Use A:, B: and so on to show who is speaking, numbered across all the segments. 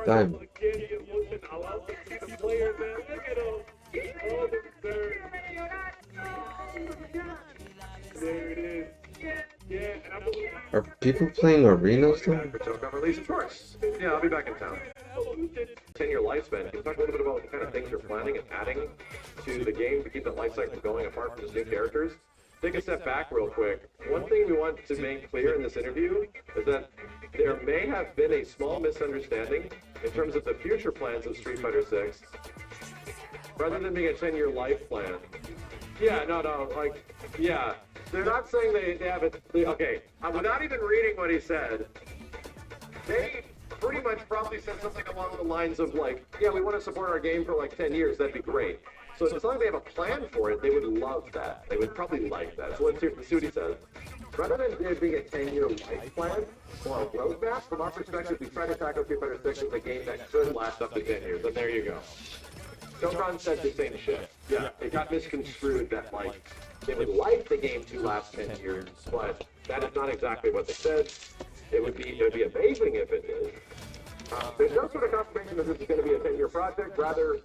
A: Time. Are people playing arenas though?
B: Of course. Yeah, I'll be back in town. 10-year lifespan. Can you talk a little bit about what kind of things you're planning and adding to the game to keep that life cycle going apart from the new characters? Take a step back real quick. One thing we want to make clear in this interview is that there may have been a small misunderstanding in terms of the future plans of Street Fighter 6. Rather than being a 10-year life plan. Yeah, no, yeah. They're not saying they have it. Okay, without even reading what he said, they pretty much probably said something along the lines of yeah, we want to support our game for 10 years. That'd be great. So as long as they have a plan for it, they would love that. They would probably like that. So let's see what he says. Rather than there being a 10-year life plan or a roadmap, from our perspective, we try to tackle Street Fighter 6 as a game that could last up to 10 years. And there you go. Dokkan said the same shit. Yeah, it got misconstrued that they would like the game to last 10 years, but that is not exactly what they said. It would be amazing if it did. There's no sort of confirmation that this is going to be a 10-year project. Rather,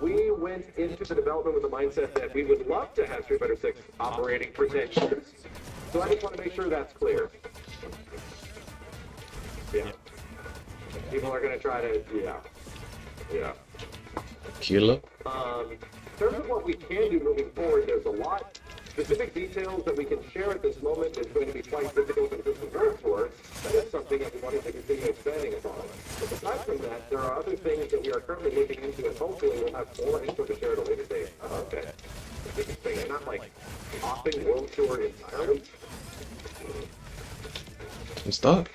B: we went into the development with the mindset that we would love to have Street Fighter 6 operating for 10 years. So I just want to make sure that's clear. Yeah. People are going to try to, yeah.
A: Kilo?
B: In terms of what we can do moving forward, there's a lot. Specific details that we can share at this moment is going to be quite difficult to prepare for. That is something that we wanted to continue expanding upon. But aside from that, there are other things that we are currently looking into, and hopefully we'll have more info to share at a later date. Okay. Interesting. I'm not offing World Tour entirely.
A: I'm stuck.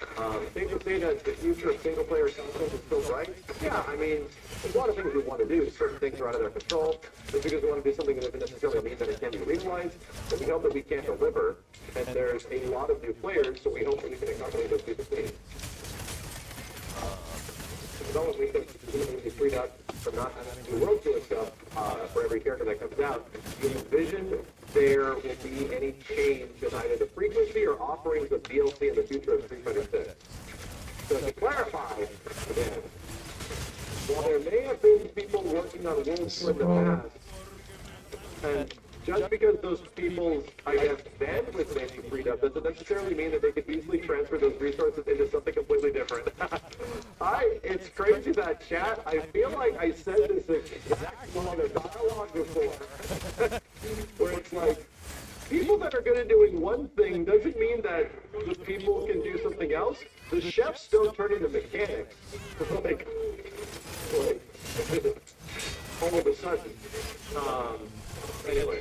B: Safe to say that the future of single-player content is still bright. Yeah, I mean, there's a lot of things we want to do. Certain things are out of their control. Just because we want to do something that doesn't necessarily mean that it can be realized, but we hope that we can deliver. And there's a lot of new players, so we hope that we can accommodate those people's needs. As long as we can be freed up from not having to do World Tour stuff for every character that comes out, you envision there will be any change in either the frequency or offerings of DLC in the future of Street Fighter 6. So to clarify, again, while there may have been people working on World Tour in the past, and just because those people's, I guess, bandwidth may be freed up, doesn't necessarily mean that they could easily transfer those resources into something completely different. It's crazy that chat, I feel like I said this exact line of dialogue before, where it's people that are good at doing one thing doesn't mean that the people can do something else. The chefs don't turn into mechanics. All of a sudden. Anyway,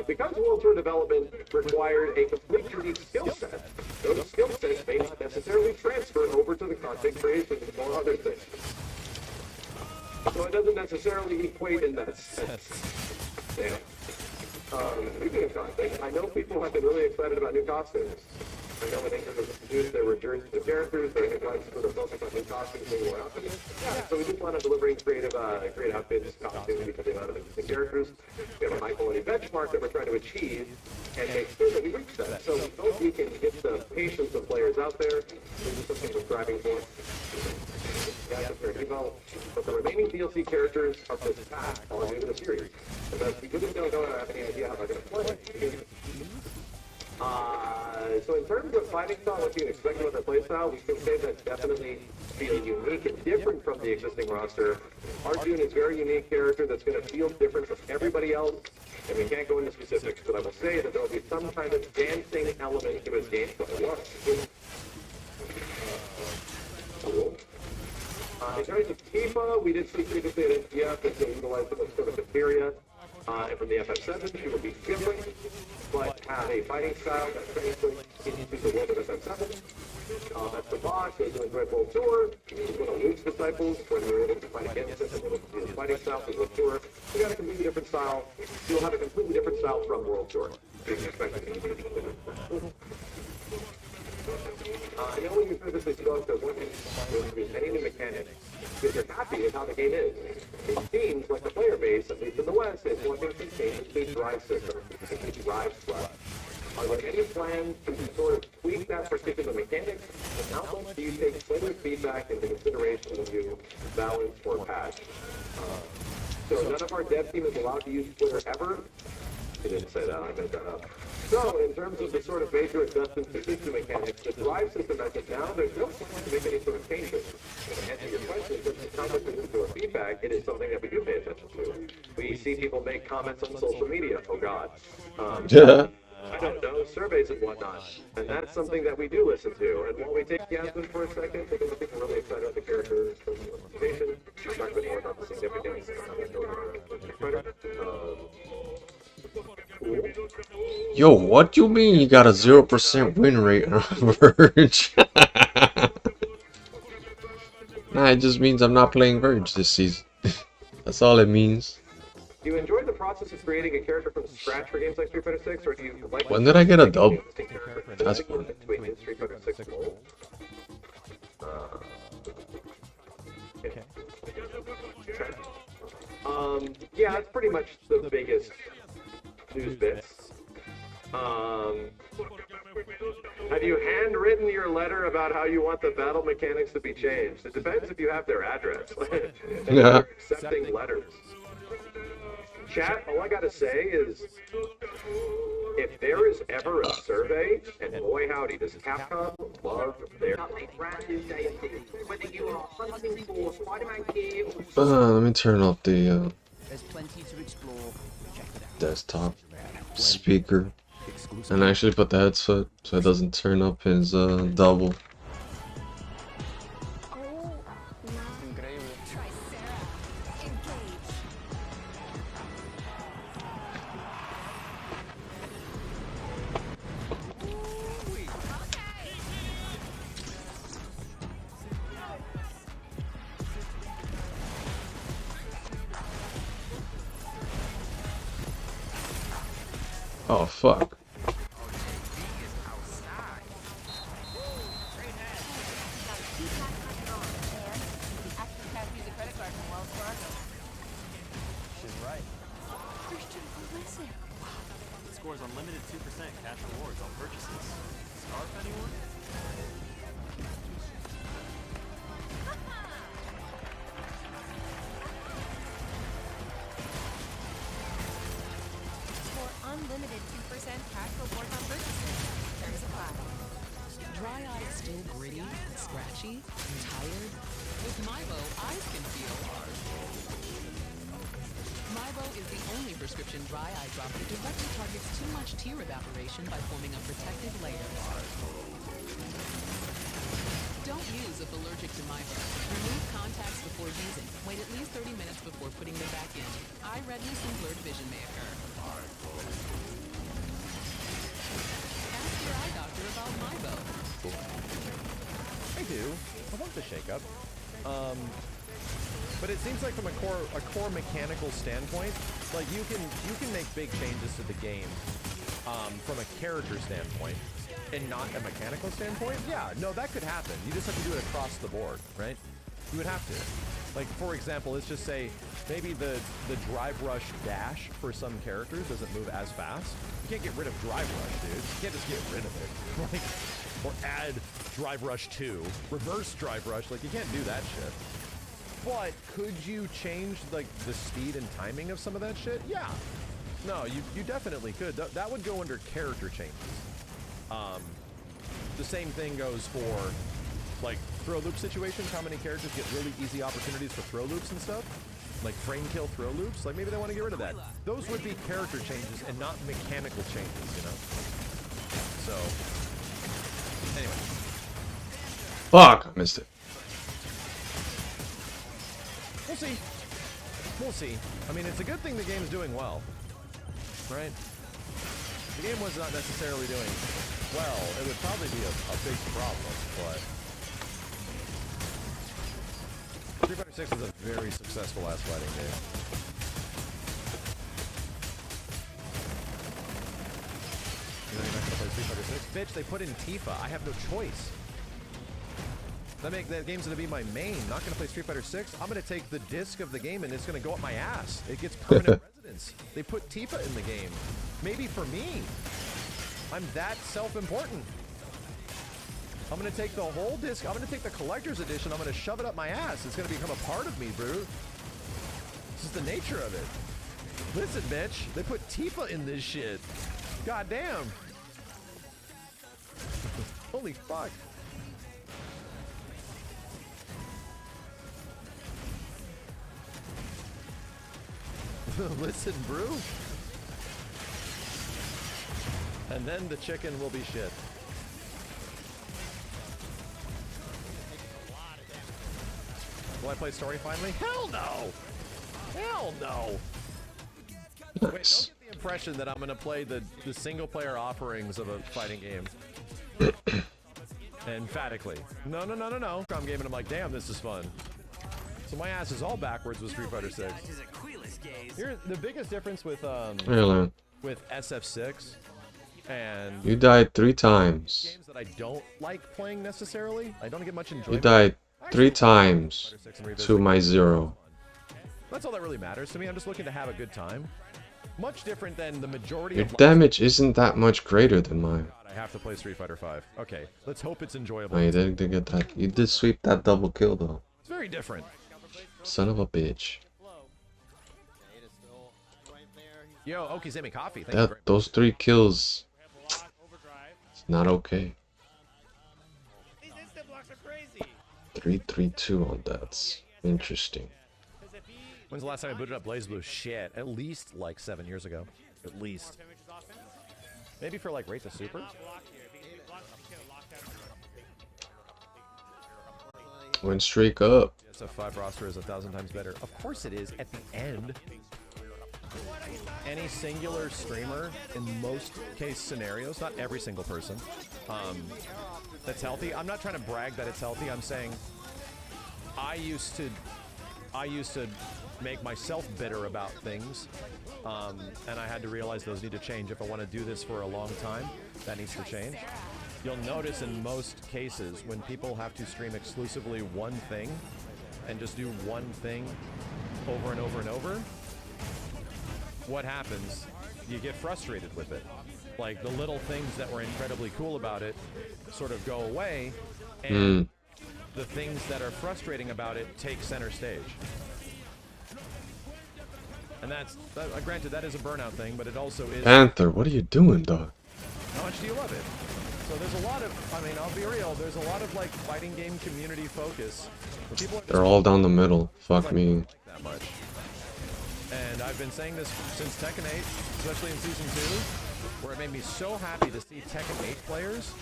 B: because World Tour development required a complete unique skill set, those skill sets may not necessarily transfer over to the content creation or other things. So it doesn't necessarily equate in that sense. Damn. Speaking of content, I know people have been really excited about new costumes. I know when Anchor was introduced, there were journeys to characters, there were sort of focus on new costumes and more outfits. Yeah, so we do plan on delivering creative outfits, costumes, because they have existing characters. We have a high quality benchmark that we're trying to achieve and make sure that we reach that. So we hope we can get the patience of players out there. This is something we're striving for. Yeah, that's very well. But the remaining DLC characters of this pack are new to the series. Because we really don't have any idea how they're going to play. So in terms of fighting style, what you can expect with their playstyle, we can say that's definitely feeling unique and different from the existing roster. Arjun is a very unique character that's going to feel different from everybody else, and we can't go into specifics, but I will say that there will be some kind of dancing element to his gameplay. Cool. In terms of Tifa, we did see previously that NTF is going to utilize some sort of materia. And from the FF7, she will be different, but have a fighting style that translates into the world of FF7. That's the boss, who's doing Great World Tour. He's one of Luke's disciples when we were able to fight against him and able to do the fighting style for World Tour. We got a completely different style. He'll have a completely different style from World Tour. You can expect it to be I know when you previously spoke that one thing was to be any new mechanics, because you're happy with how the game is. It seems like the player base, at least in the West, is wanting to change the drive system, the drive slot. Are there any plans to sort of tweak that particular mechanic? And how much do you take player feedback into consideration when you balance or patch? So none of our dev team is allowed to use Twitter ever. He didn't say that, I made that up. So, in terms of the sort of major adjustments to system mechanics, the drive system as of now, there's no plan to make any sort of changes. And to answer your question, in terms of how much is into our feedback, it is something that we do pay attention to. We see people make comments on social media, oh god.
A: Yeah.
B: I don't know, surveys and whatnot. And that's something that we do listen to. And while we take Yasmin for a second, because I think we're really excited about the character's presentation, we'll talk a bit more about the significance of how that goes on with Tricera.
A: Yo, what do you mean you got a 0% win rate on Verge? Nah, it just means I'm not playing Verge this season. That's all it means.
B: Do you enjoy the process of creating a character from scratch for games like Street Fighter 6, or do you like...
A: When did I get a dub? That's cool.
B: Between Street Fighter 6 mold? Okay. Yeah, it's pretty much the biggest news bits. Have you handwritten your letter about how you want the battle mechanics to be changed? It depends if you have their address. And
A: Yeah.
B: if you're accepting letters. Chat, all I gotta say is, if there is ever a survey, and boy howdy, does Capcom love their...
A: Let me turn off the
C: There's plenty to explore. Check it out.
A: desktop speaker and actually put the headset so it doesn't turn up his double.
D: Tricera, engage.
A: Oh fuck.
E: Scores unlimited 2% cash rewards on purchases. Scarf anyone?
D: For unlimited 2% cash rewards on purchases. Terms apply.
F: Dry eyes still gritty, scratchy, and tired? With Mibo, eyes can feel hard. Mibo is the only prescription dry eye drop that directly targets too much tear evaporation by forming a protective layer. Don't use if allergic to Mibo. Remove contacts before using. Wait at least 30 minutes before putting them back in. Eye redness and blurred vision may occur. Ask your eye doctor about Mibo.
G: I do. I want the shake-up. But it seems like from a core mechanical standpoint, like you can make big changes to the game from a character standpoint and not a mechanical standpoint. Yeah, no, that could happen. You just have to do it across the board, right? You would have to. Like, for example, let's just say maybe the drive rush dash for some characters doesn't move as fast. You can't get rid of drive rush, dude. You can't just get rid of it. Like, or add drive rush 2, reverse drive rush. Like, you can't do that shit. But could you change like the speed and timing of some of that shit? Yeah. No, you definitely could. That would go under character changes. The same thing goes for like throw loop situations. How many characters get really easy opportunities for throw loops and stuff? Like frame kill throw loops. Like maybe they want to get rid of that. Those would be character changes and not mechanical changes, you know? So, anyway.
A: Fuck, I missed it.
G: We'll see. We'll see. I mean, it's a good thing the game's doing well, right? If the game was not necessarily doing well, it would probably be a big problem, but... Street Fighter 6 is a very successful ass fighting game. You know you're not gonna play Street Fighter 6? Bitch, they put in Tifa. I have no choice. That game's gonna be my main. Not gonna play Street Fighter 6. I'm gonna take the disc of the game and it's gonna go up my ass. It gets permanent residence. They put Tifa in the game. Maybe for me. I'm that self-important. I'm gonna take the whole disc. I'm gonna take the collector's edition. I'm gonna shove it up my ass. It's gonna become a part of me, bro. This is the nature of it. Listen, bitch. They put Tifa in this shit. God damn. Holy fuck. Listen, brew. And then the chicken will be shit. Will I play story finally? Hell no! Hell no! Wait, don't
A: Nice.
G: get the impression that I'm gonna play the single player offerings of a fighting game. Emphatically. No, no, no, no, no. I'm gaming, I'm like, damn, this is fun. So my ass is all backwards with Street Fighter 6. Here's the biggest difference with
A: Really?
G: with SF6 and
A: You died 3 times.
G: games that I don't like playing necessarily. I don't get much enjoyment.
A: You died 3
G: Actually,
A: times
G: Fighter 6 and Revisit
A: to my 0.
G: That's all that really matters to me. I'm just looking to have a good time. Much different than the majority
A: Your
G: of
A: damage isn't that much greater than mine.
G: God, I have to play Street Fighter 5. Okay, let's hope it's enjoyable.
A: Oh, you did get that. You did sweep that double kill though.
G: It's very different.
A: Son of a bitch.
G: Yo, Oki sent me coffee. Thank you very
A: Those 3 kills. It's not okay. 3-3-2 on that's interesting.
G: When's the last time I booted up BlazBlue? Shit, at least like 7 years ago. At least. Maybe for like Rate the Super?
A: Win streak up.
G: SF5 roster is 1,000 times better. Of course it is. At the end, any singular streamer in most case scenarios, not every single person, that's healthy. I'm not trying to brag that it's healthy. I'm saying I used to make myself bitter about things, and I had to realize those need to change. If I want to do this for a long time, that needs to change. You'll notice in most cases when people have to stream exclusively one thing and just do one thing over and over and over, what happens? You get frustrated with it. Like the little things that were incredibly cool about it sort of go away, and the things that are frustrating about it take center stage. And that's, granted, that is a burnout thing, but it also is...
A: Panther, what are you doing, dog?
G: How much do you love it? So there's a lot of, I mean, I'll be real, there's a lot of like fighting game community focus. Where people are just
A: They're all down the middle. Fuck
G: like,
A: me.
G: that much. And I've been saying this since Tekken 8, especially in Season 2, where it made me so happy to see Tekken 8 players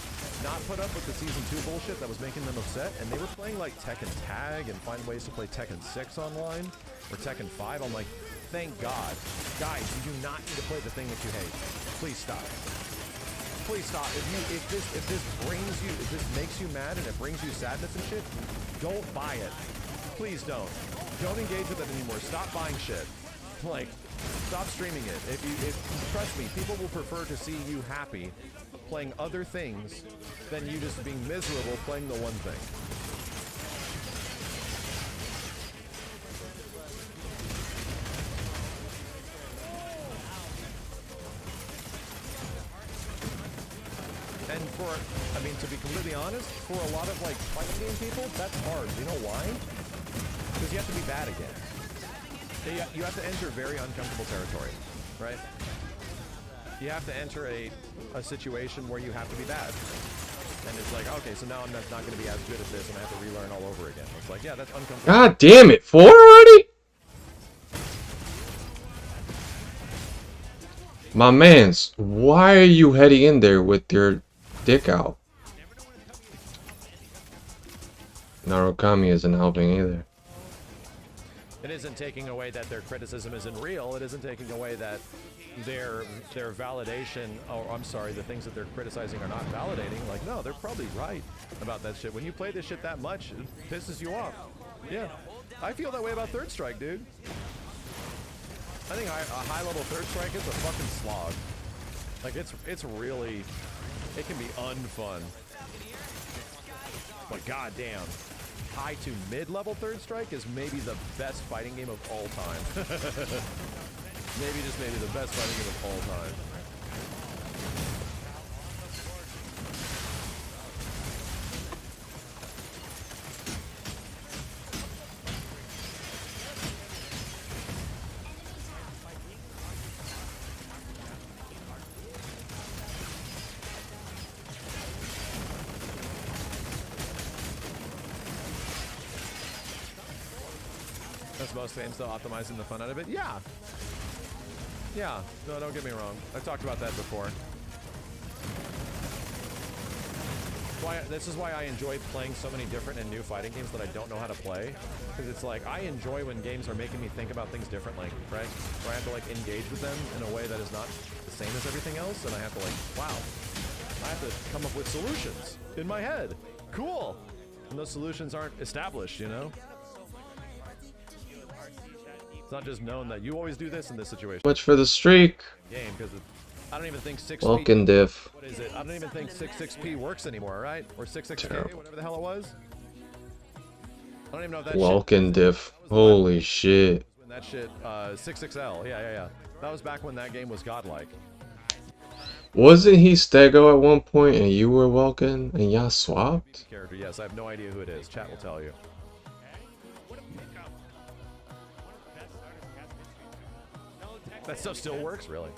G: not put up with the Season 2 bullshit that was making them upset, and they were playing like Tekken Tag and find ways to play Tekken 6 online, or Tekken 5. I'm like, thank God. Guys, you do not need to play the thing that you hate. Please stop. Please stop. If this makes you mad and it brings you sadness and shit, don't buy it. Please don't. Don't engage with it anymore. Stop buying shit. Like, stop streaming it. Trust me, people will prefer to see you happy playing other things than you just being miserable playing the one thing. And I mean, to be completely honest, for a lot of like fighting game people, that's hard. You know why? Because you have to be bad again. You have to enter very uncomfortable territory, right? You have to enter a situation where you have to be bad. And it's like, okay, so now I'm not going to be as good at this, and I have to relearn all over again. It's like, yeah, that's uncomfortable.
A: God damn it, 4 already? My mans, why are you heading in there with your dick out? Narukami isn't helping either.
G: It isn't taking away that their criticism isn't real. It isn't taking away that their validation, or I'm sorry, the things that they're criticizing are not validating. Like, no, they're probably right about that shit. When you play this shit that much, it pisses you off. Yeah, I feel that way about Third Strike, dude. I think a high-level Third Strike is a fucking slog. Like, it's really, it can be unfun. But goddamn, high to mid-level Third Strike is maybe the best fighting game of all time. Maybe the best fighting game of all time. That's most games though, optimizing the fun out of it. Yeah. Yeah. No, don't get me wrong. I've talked about that before. This is why I enjoy playing so many different and new fighting games that I don't know how to play. Because it's like, I enjoy when games are making me think about things differently, right? Where I have to like engage with them in a way that is not the same as everything else. And I have to like, wow, I have to come up with solutions in my head. Cool. And those solutions aren't established, you know? It's not just known that you always do this in this situation.
A: Much for the streak.
G: Game, because I don't even think 6P.
A: Welcome, diff.
G: What is it? I don't even think 66P works anymore, right? Or 66K,
A: Terrible.
G: whatever the hell it was. I don't even know if that
A: Welcome, diff. Holy shit.
G: when that shit, 6XL. Yeah. That was back when that game was godlike.
A: Wasn't he Stego at one point and you were Welkin and y'all swapped?
G: Character, yes. I have no idea who it is. Chat will tell you. That stuff still works, really.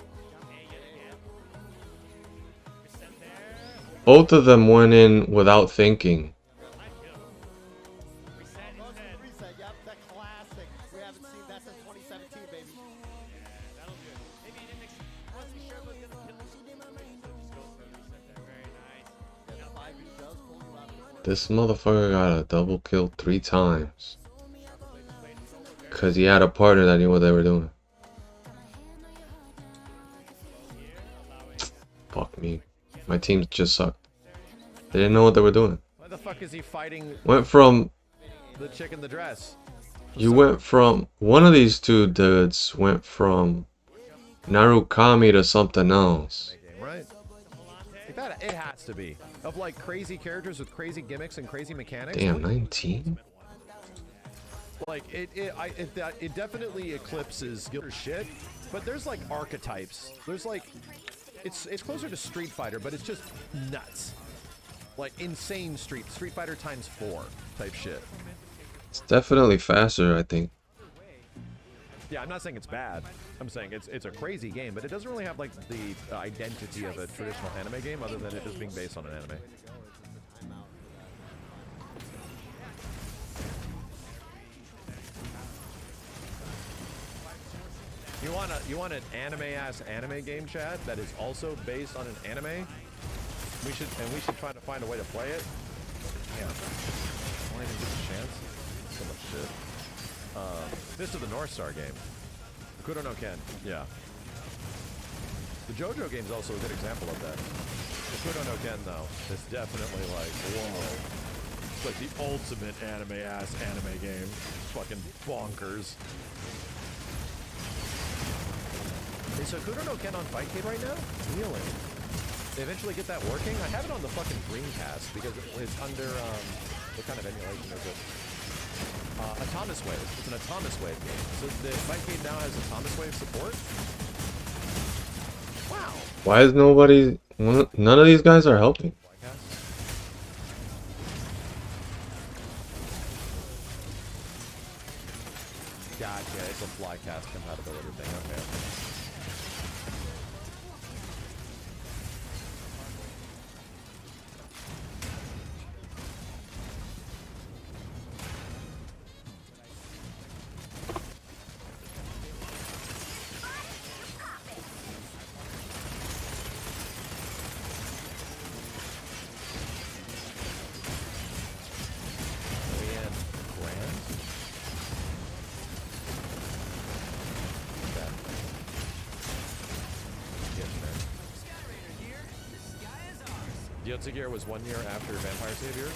A: Both of them went in without thinking.
H: Reset, yep, that classic. We haven't seen that since 2017, baby.
A: This motherfucker got a double kill 3 times. Cause he had a partner that knew what they were doing. Fuck me. My team just sucked. They didn't know what they were doing.
G: Why the fuck is he fighting
A: Went from...
G: the chick in the dress?
A: You went from... One of these two dudes went from Narukami to something else.
G: Right? Like that, it has to be. Of like crazy characters with crazy gimmicks and crazy mechanics.
A: Damn, 19?
G: Like it definitely eclipses shit, but there's like archetypes. There's like it's closer to Street Fighter, but it's just nuts. Like insane Street Fighter times 4 type shit.
A: It's definitely faster, I think.
G: Yeah, I'm not saying it's bad. I'm saying it's a crazy game, but it doesn't really have like the identity of a traditional anime game, other than it just being based on an anime. You want an anime-ass anime game, Chad, that is also based on an anime? We should try to find a way to play it. Yeah. Won't even get a chance. So much shit. Fist of the North Star game. Kuro no Ken. Yeah. The JoJo game's also a good example of that. The Kuro no Ken, though, is definitely like, whoa. It's like the ultimate anime-ass anime game. Fucking bonkers. Is Kuro no Ken on Fightcade right now? Really? They eventually get that working? I have it on the fucking Dreamcast because it's under, what kind of emulation is it? Atomic Wave. It's an Atomic Wave game. So the Fightcade now has Atomic Wave support? Wow.
A: Why is nobody... None of these guys are helping.
G: Gotcha, it's a Flycast compatibility thing, okay. Guilty Gear was 1 year after Vampire Savior.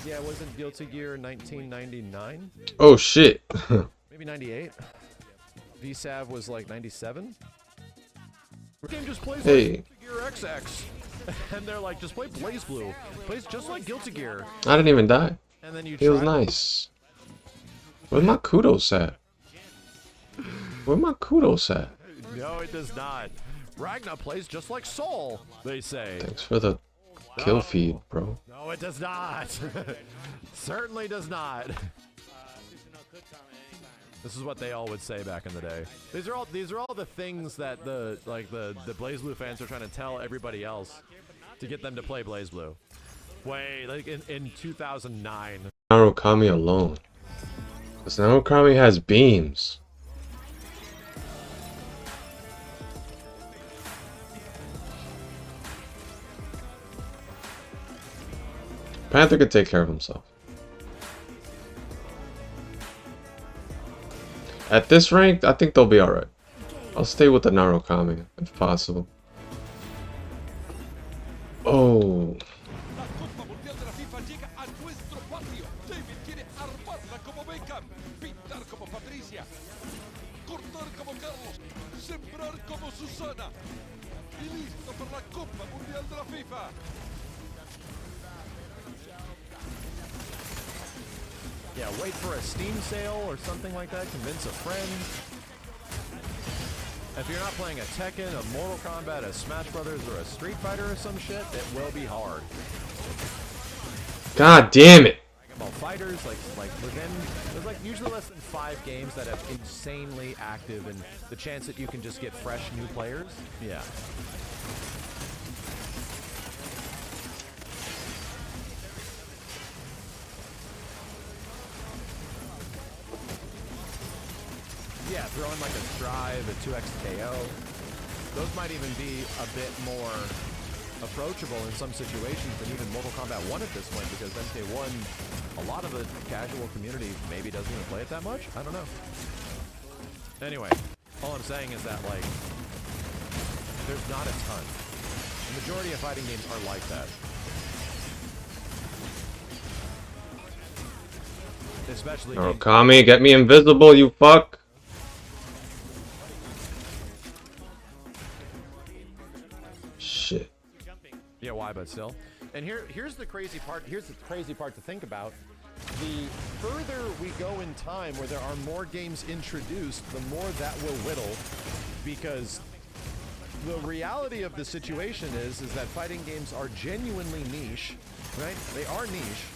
G: Yeah, wasn't Guilty Gear 1999?
A: Oh shit.
G: Maybe 98? VSAV was like 97? The game just plays like Guilty Gear XX. And they're like, just play Blaze Blue. Plays just like Guilty Gear.
A: I didn't even die.
G: And then you
A: It was nice. Where's my kudos at? Where my kudos at?
G: No, it does not. Ragna plays just like Soul, they say.
A: Thanks for the kill feed, bro.
G: No, it does not. Certainly does not. This is what they all would say back in the day. These are all the things that the BlazBlue fans are trying to tell everybody else to get them to play BlazBlue. Wait, like in 2009.
A: Narukami alone. This Narukami has beams. Panther could take care of himself. At this rank, I think they'll be alright. I'll stay with the Narukami, if possible. Oh.
I: La Copa Mundial de la FIFA llega a nuestro patio. David quiere armarla como Beckham, pintar como Patricia, cortar como Carlos, sembrar como Susana. Y listo para la Copa Mundial de la FIFA.
G: Yeah, wait for a Steam sale or something like that. Convince a friend. If you're not playing a Tekken, a Mortal Kombat, a Smash Brothers, or a Street Fighter or some shit, it will be hard.
A: God damn it!
G: Dragon Ball Fighters, like within, there's like usually less than 5 games that have insanely active and the chance that you can just get fresh new players. Yeah. Yeah, throw in like a Strive, a 2x KO. Those might even be a bit more approachable in some situations than even Mortal Kombat 1 at this point, because MK1, a lot of the casual community maybe doesn't even play it that much. I don't know. Anyway, all I'm saying is that, like, there's not a ton. The majority of fighting games are like that. Especially
A: Narukami, get me invisible, you fuck! Shit.
G: Yeah, why, but still. And here's the crazy part. Here's the crazy part to think about. The further we go in time where there are more games introduced, the more that will whittle, because the reality of the situation is that fighting games are genuinely niche, right? They are niche.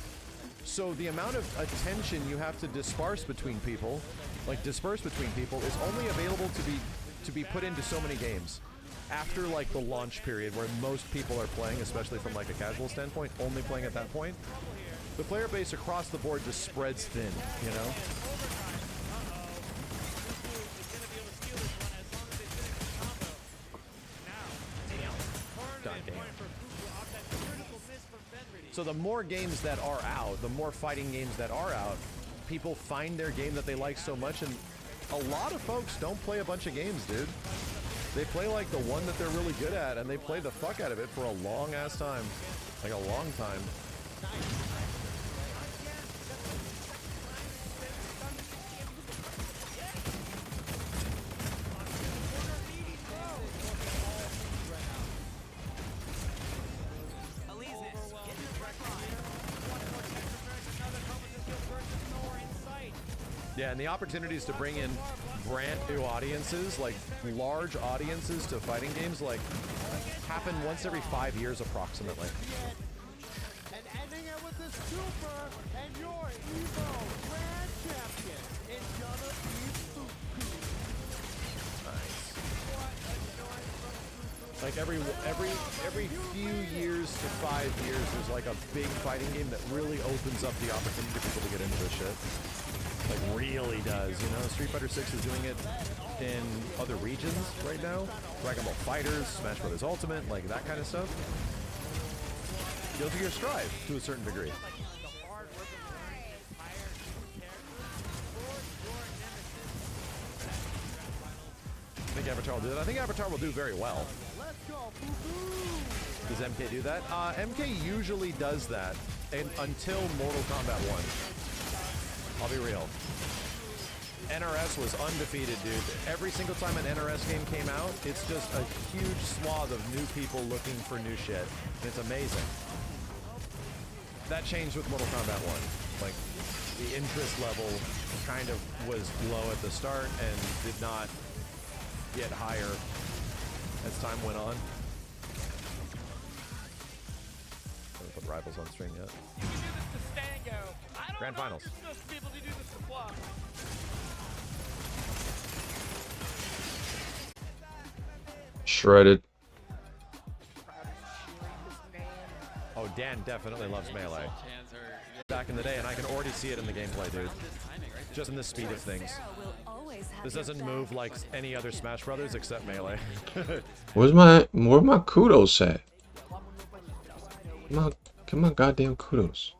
G: So the amount of attention you have to disperse between people, is only available to be put into so many games. After like the launch period where most people are playing, especially from like a casual standpoint, only playing at that point, the player base across the board just spreads thin, you know? God damn. So the more games that are out, the more fighting games that are out, people find their game that they like so much, and a lot of folks don't play a bunch of games, dude. They play like the one that they're really good at, and they play the fuck out of it for a long ass time. Like a long time. Yeah, and the opportunities to bring in brand new audiences, like large audiences to fighting games, like happen once every 5 years approximately.
H: And ending it with the super and your Evo Grand Champion in Jun2026.
G: Nice. Like every few years to 5 years, there's like a big fighting game that really opens up the opportunity for people to get into this shit. Like really does, you know? Street Fighter 6 is doing it in other regions right now. Dragon Ball Fighters, Smash Brothers Ultimate, like that kind of stuff. Guilty Gear Strive to a certain degree. I think Avatar will do that. I think Avatar will do very well. Does MK do that? MK usually does that until Mortal Kombat 1. I'll be real. NRS was undefeated, dude. Every single time an NRS game came out, it's just a huge swath of new people looking for new shit. It's amazing. That changed with Mortal Kombat 1. Like, the interest level kind of was low at the start and did not get higher as time went on. I haven't put Rivals on stream yet. Grand Finals.
A: Shredded.
G: Oh, Dan definitely loves Melee. Back in the day, and I can already see it in the gameplay, dude. just in the speed of things. This doesn't move like any other Smash Brothers except Melee.
A: Where my kudos at? Get my goddamn kudos.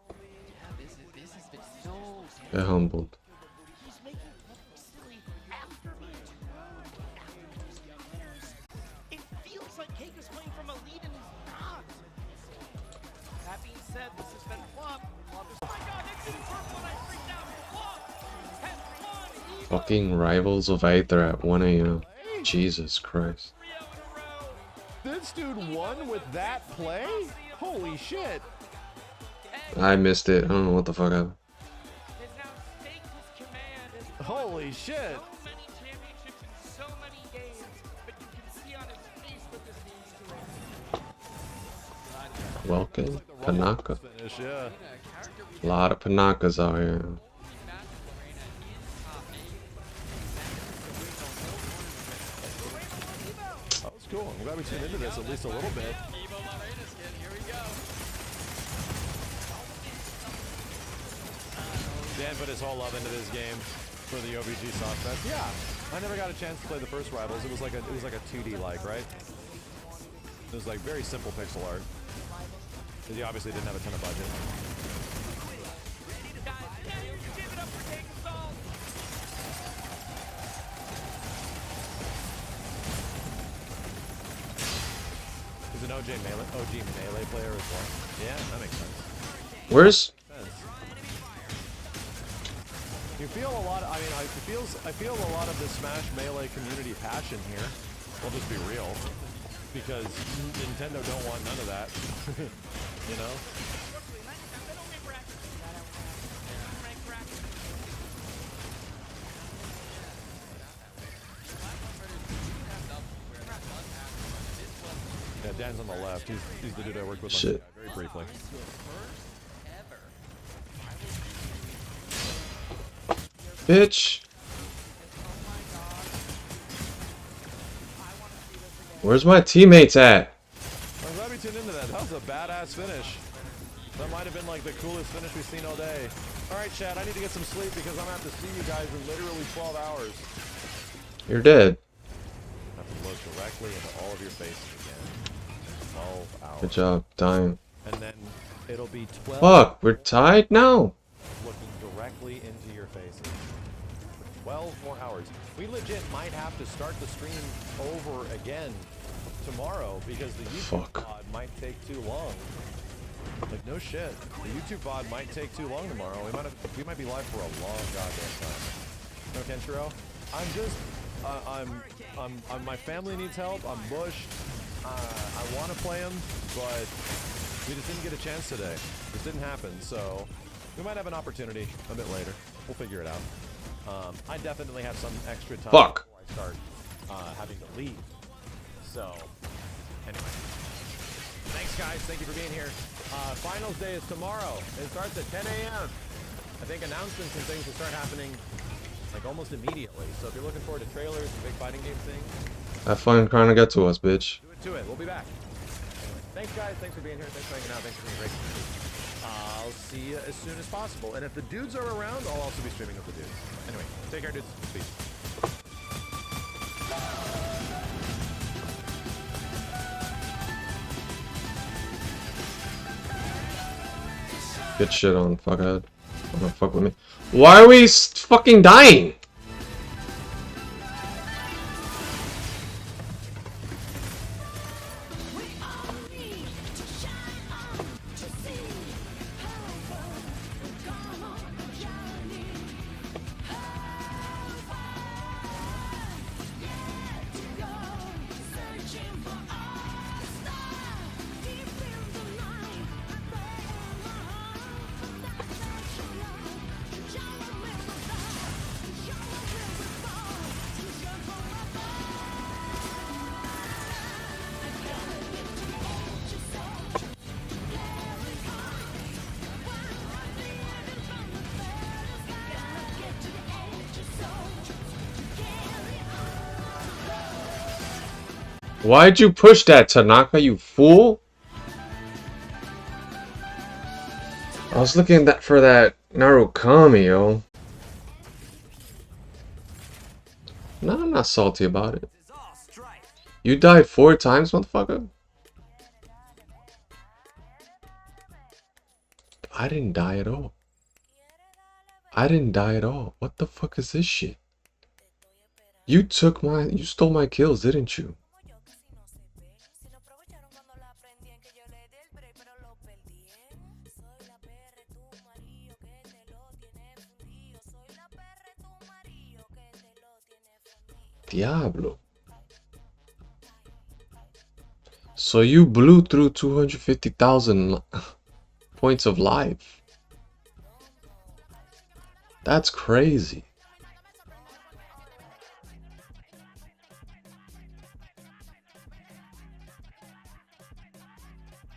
A: Get humbled.
H: It feels like Cake is playing from a lead and is not. That being said, this has been Flop. Oh my god, it didn't work when I freaked out. Flop has won.
A: Fucking rivals of Aether at 1 a.m. Jesus Christ.
G: This dude won with that play? Holy shit.
A: I missed it. I don't know what the fuck happened.
H: Has now staked his command as
G: Holy shit.
H: so many championships in so many games, but you can see on his face what this means to him.
A: Welcome, Panaka.
G: Finish, yeah.
A: A lot of Panakas out here.
G: That was cool. I'm glad we tuned into this at least a little bit. Dan put his whole love into this game for the OVG Soft Fest. Yeah, I never got a chance to play the first Rivals. It was like a 2D like, right? It was like very simple pixel art. Because you obviously didn't have a ton of budget. He's an OG melee player as well. Yeah, that makes sense.
A: Where's?
G: You feel a lot. I mean, I feel a lot of the Smash Melee community passion here. We'll just be real, because Nintendo don't want none of that. You know. Yeah, Dan's on the left. He's the dude I worked with on
A: Shit.
G: very briefly.
A: Bitch. Where's my teammates at?
G: I'm glad we tuned into that. That was a badass finish. That might have been like the coolest finish we've seen all day. Alright, Chad, I need to get some sleep because I'm gonna have to see you guys in literally 12 hours.
A: You're dead.
G: I have to look directly into all of your faces again. 12 hours.
A: Good job, dying.
G: And then it'll be 12
A: Fuck, we're tied now.
G: looking directly into your faces. For 12 more hours. We legit might have to start the stream over again tomorrow because the YouTube
A: Fuck.
G: VOD might take too long. Like, no shit. The YouTube VOD might take too long tomorrow. We might be live for a long goddamn time. No, Kenshiro? I'm just, my family needs help. I'm bushed. I want to play him, but we just didn't get a chance today. This didn't happen, so we might have an opportunity a bit later. We'll figure it out. I definitely have some extra time
A: Fuck.
G: before I start having to leave. So, anyway. Thanks, guys. Thank you for being here. Finals day is tomorrow. It starts at 10 a.m. I think announcements and things will start happening like almost immediately. So if you're looking forward to trailers and big fighting game things,
A: Have fun trying to get to us, bitch.
G: do it to it. We'll be back. Anyway, thanks, guys. Thanks for being here. Thanks for hanging out. Thanks for being great. I'll see you as soon as possible. And if the dudes are around, I'll also be streaming with the dudes. Anyway, take care, dudes. Peace.
A: Get shit on, fuckhead. Don't fuck with me. Why are we fucking dying? Why'd you push that, Tanaka, you fool? I was looking for that Narukami, yo. No, I'm not salty about it. You died 4 times, motherfucker? I didn't die at all. I didn't die at all. What the fuck is this shit? You stole my kills, didn't you? Diablo. So you blew through 250,000 points of life. That's crazy.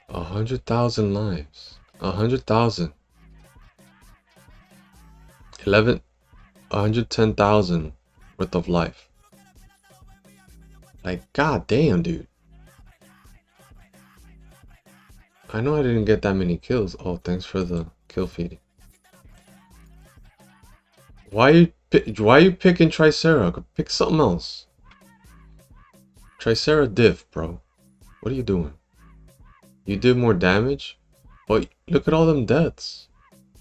A: A 100,000 lives. 100,000. 110,000 worth of life. Like, god damn, dude. I know I didn't get that many kills. Oh, thanks for the kill feed. Why are you picking Tricera? Pick something else. Tricera diff, bro. What are you doing? You did more damage? But look at all them deaths.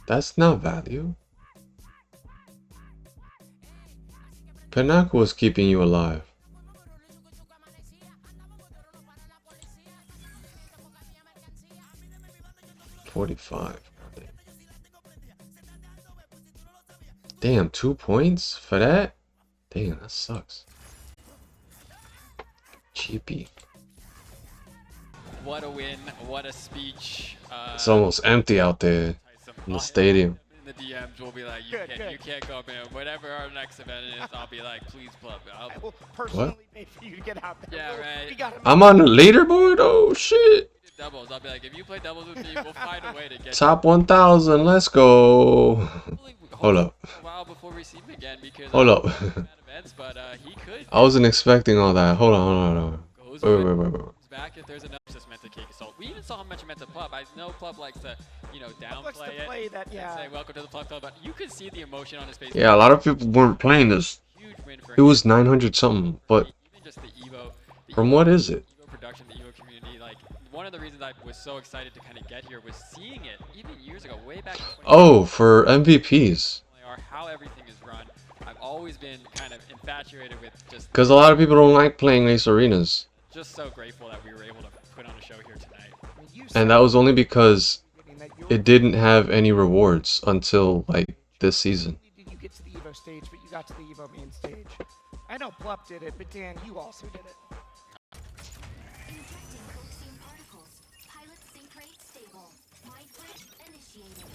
A: That's not value. Pinnacle was keeping you alive. $45. Damn, 2 points for that? Damn, that sucks. Cheapy.
E: What a win, what a speech.
A: It's almost empty out there in the stadium.
E: In the DMs, we'll be like, you can't go, man. Whatever our next event is, I'll be like, please plug.
H: I will personally pay for you to get out there.
E: Yeah, right.
H: We gotta
A: I'm on the leaderboard? Oh, shit.
E: Doubles. I'll be like, if you play doubles with me, we'll find a way to get
A: Top 1,000, let's go. Hold up.
E: a while before we see him again because
A: Hold up.
E: events, but he could.
A: I wasn't expecting all that. Hold on. Wait.
E: Back if there's enough just meant to kick assault. We even saw how much it meant to Plub. I know Plub likes to, downplay it.
H: play that, yeah.
E: Say welcome to the Plub Club, but you could see the emotion on his face.
A: Yeah, a lot of people weren't playing this.
E: Huge win for
A: It
E: him.
A: was 900 something, but
E: Even just the Evo.
A: from what is it?
E: Evo production, the Evo community, like one of the reasons I was so excited to kind of get here was seeing it even years ago, way back in 2020.
A: Oh, for MVPs.
E: Or how everything is run. I've always been kind of infatuated with just.
A: Because a lot of people don't like playing Ace Arenas.
E: Just so grateful that we were able to put on a show here tonight.
A: And that was only because it didn't have any rewards until, like, this season.
H: Did you get to the Evo stage, but you got to the Evo main stage? I know Plup did it, but Dan, you also did it.
J: Injecting coaxium particles. Pilot sync rate stable. Mind bridge initiated.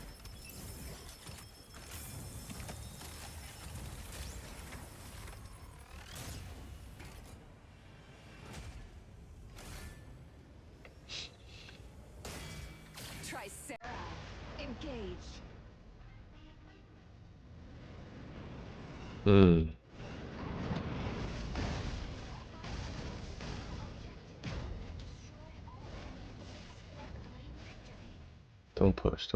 D: Tricera. Engage.
A: Don't push.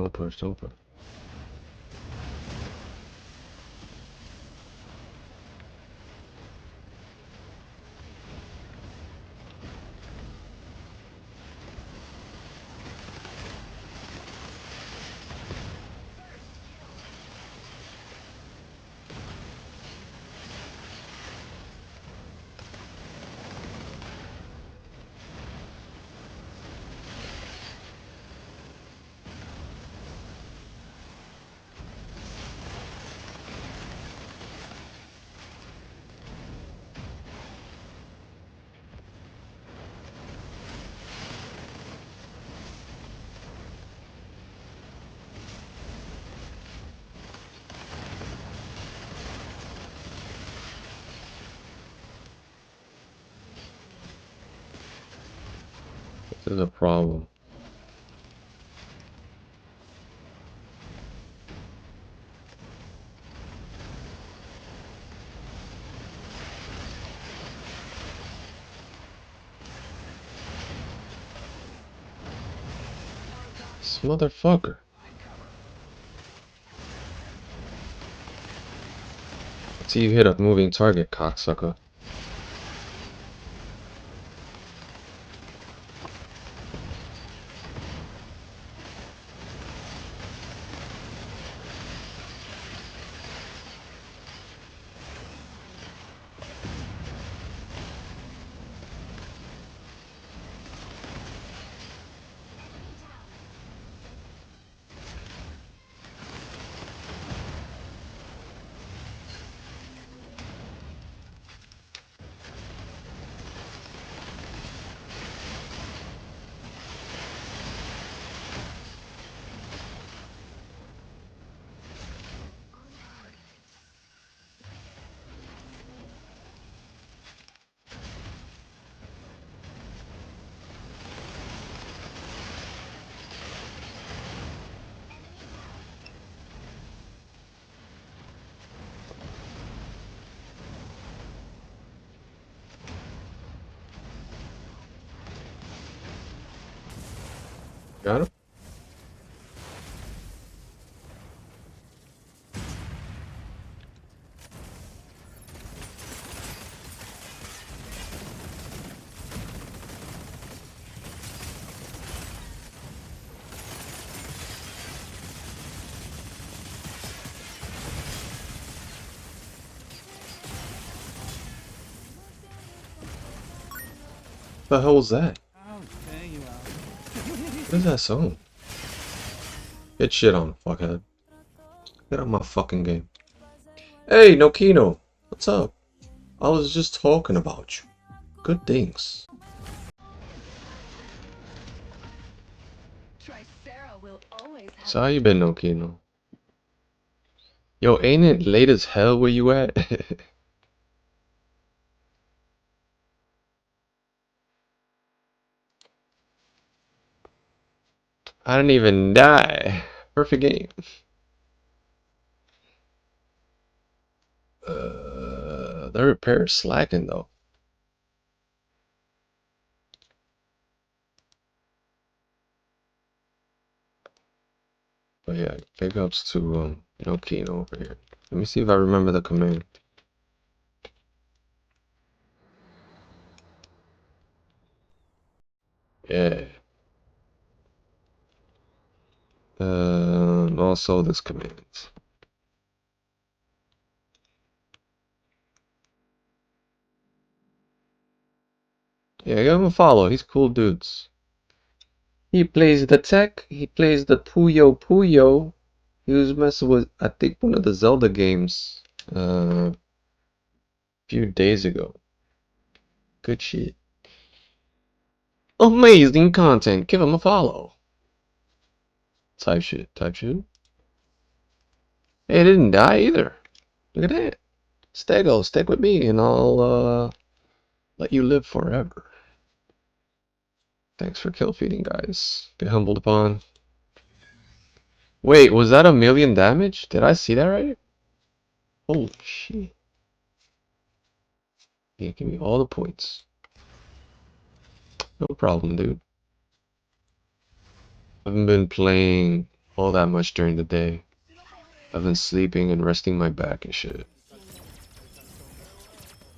A: This is a problem. This motherfucker. Until you hit a moving target, cocksucker. Got him? What the hell was that?
C: Oh, there you are.
A: What is that song? Get shit on, fuckhead. Get out my fucking game. Hey, Nokino! What's up? I was just talking about you. Good things.
J: Tricera will always have
A: So how you been, Nokino? Yo, ain't it late as hell where you at? I didn't even die. Perfect game. The repair is slacking though. But yeah, big ups to Nokino over here. Let me see if I remember the command. Yeah. Also this command. Yeah, give him a follow. He's cool dudes. He plays the tech. He plays the Puyo Puyo. He was messing with, I think, one of the Zelda games a few days ago. Good shit. Amazing content. Give him a follow. Type shit. Type shit. Hey, it didn't die either. Look at that. Stego, stick with me and I'll let you live forever. Thanks for kill feeding, guys. Get humbled upon. Wait, was that 1,000,000 damage? Did I see that right? Holy shit. Yeah, give me all the points. No problem, dude. I haven't been playing all that much during the day. I've been sleeping and resting my back and shit.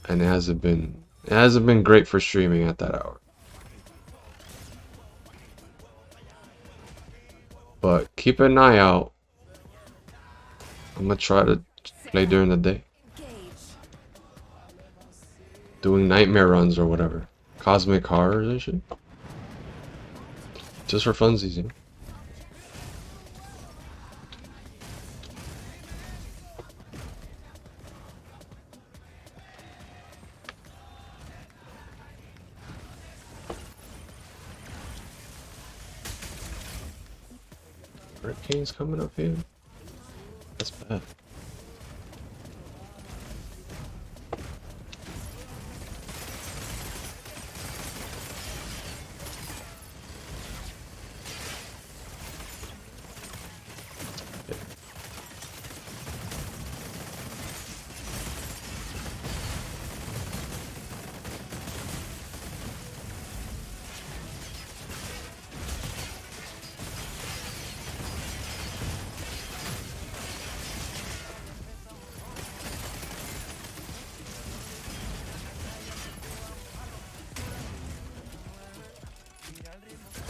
A: And it hasn't been great for streaming at that hour. But keep an eye out. I'm gonna try to play during the day. Doing nightmare runs or whatever. Cosmic horrors and shit. Just for funsies, you know? Hurricane's coming up here. That's bad.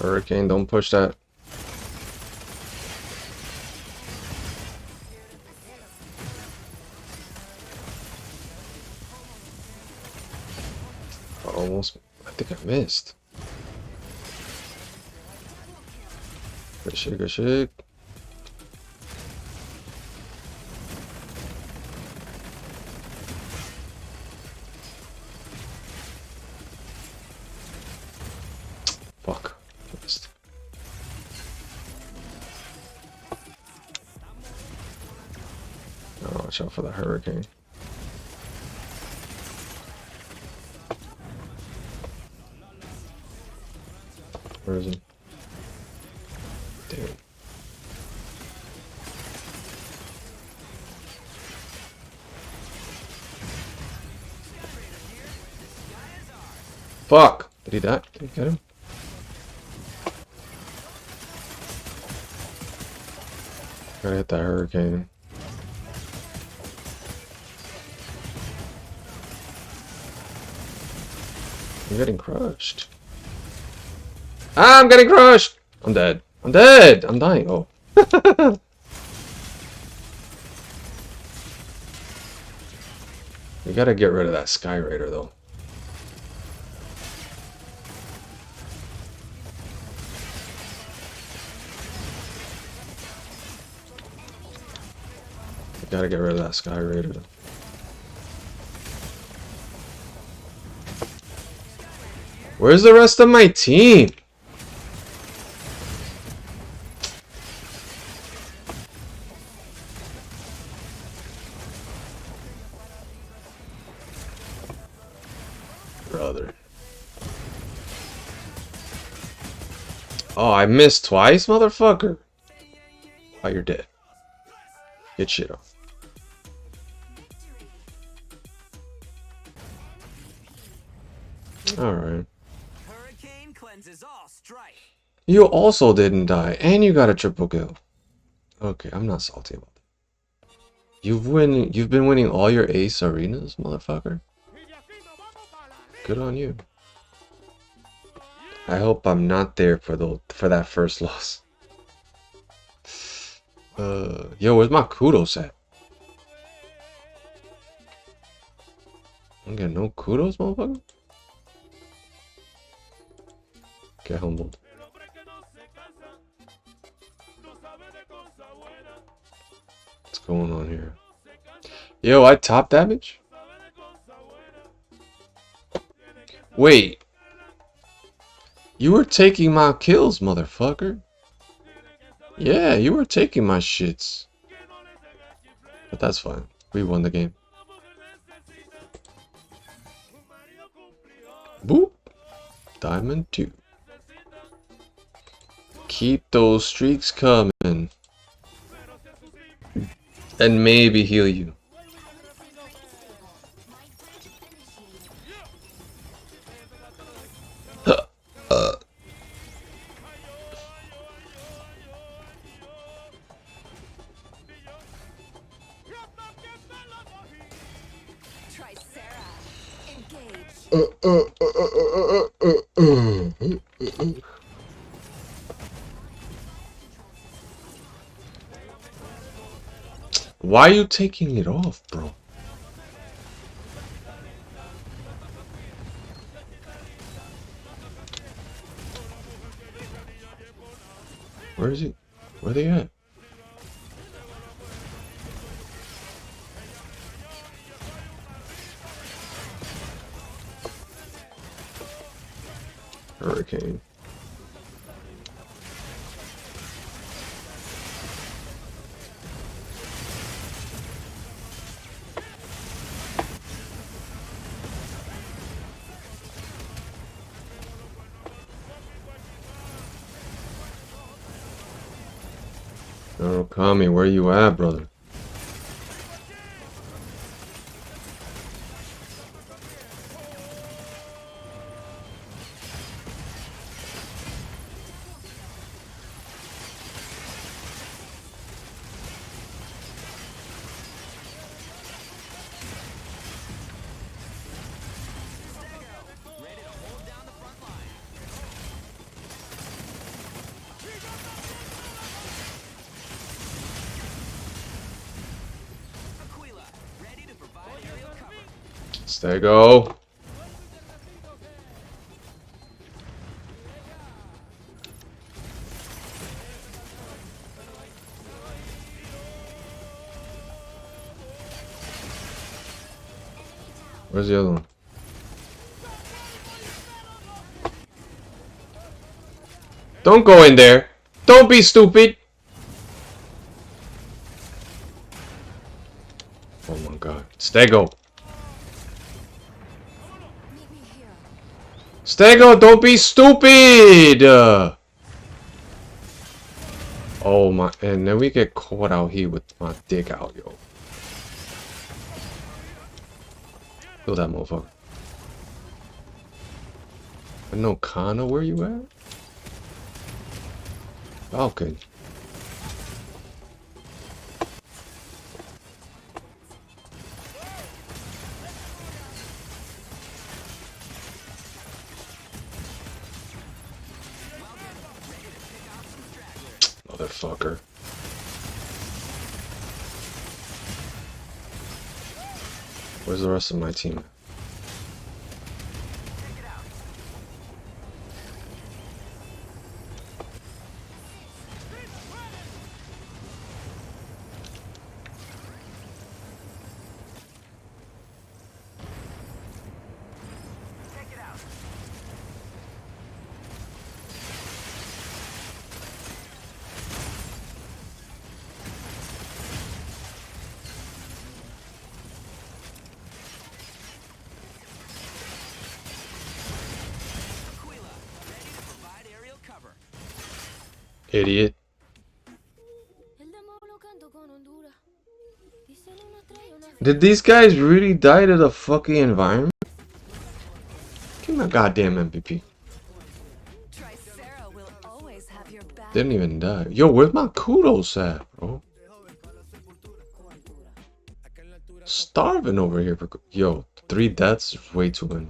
A: Hurricane, don't push that. Almost. I think I missed. Good shit, good shit. Fuck. Missed. Oh, watch out for the hurricane. Where is he? Damn. Fuck! Did he die? Did he get him? Gotta hit that hurricane. I'm getting crushed. I'm getting crushed! I'm dead. I'm dead! I'm dying. Oh. We gotta get rid of that Sky Raider though. We gotta get rid of that Sky Raider. Where's the rest of my team? Brother. Oh, I missed twice, motherfucker. Oh, you're dead. Get shit off. Alright.
C: Hurricane cleanses all strife.
A: You also didn't die, and you got a triple kill. Okay, I'm not salty about that. You've been winning all your ace arenas, motherfucker. Good on you. I hope I'm not there for that first loss. Yo, where's my kudos at? I'm getting no kudos, motherfucker. Get humbled. What's going on here? Yo, I top damage? Wait. You were taking my kills, motherfucker. Yeah, you were taking my shits. But that's fine. We won the game. Boop. Diamond 2. Keep those streaks coming. And maybe heal you.
D: Tricera, engage.
A: Why are you taking it off, bro? Where is he? Where they at? Hurricane. Oh, Kami, where you at, brother? Stego. Where's the other one? Don't go in there. Don't be stupid. Oh my god. Stego. Stego, don't be stupid. Oh my, and then we get caught out here with my dick out, yo. Kill that motherfucker. No, Kana, where you at? Falcon. Motherfucker. Where's the rest of my team? Idiot. Did these guys really die to the fucking environment? Give me my goddamn MVP.
D: Tricera will always have your back.
A: Didn't even die. Yo, where's my kudos at, bro? Starving over here. Yo, 3 deaths is way too many.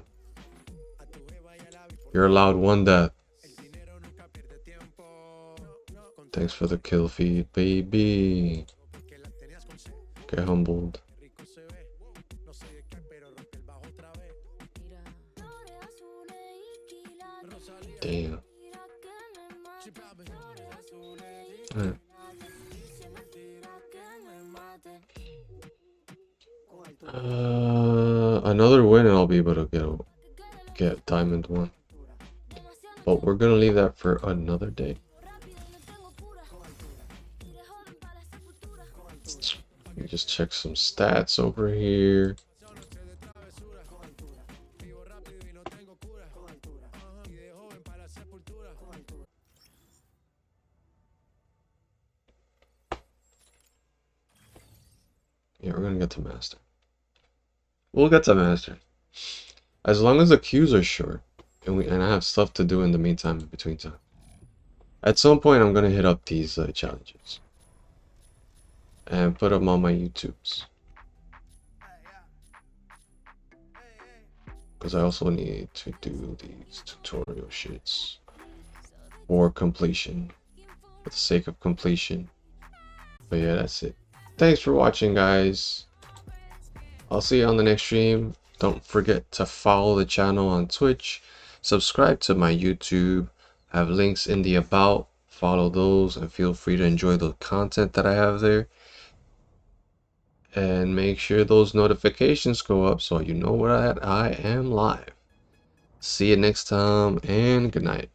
A: You're allowed 1 death. Thanks for the kill feed, baby. Get humbled. Damn. Right. Another win and I'll be able to get Diamond 1. But we're gonna leave that for another day. Let me just check some stats over here. Yeah, we're gonna get to Master. We'll get to Master. As long as the queues are short and I have stuff to do in the meantime, in between time. At some point I'm gonna hit up these challenges. And put them on my YouTubes. Because I also need to do these tutorial shits. For completion. For the sake of completion. But yeah, that's it. Thanks for watching, guys. I'll see you on the next stream. Don't forget to follow the channel on Twitch. Subscribe to my YouTube. I have links in the about. Follow those and feel free to enjoy the content that I have there. And make sure those notifications go up so you know that I am live. See you next time and good night.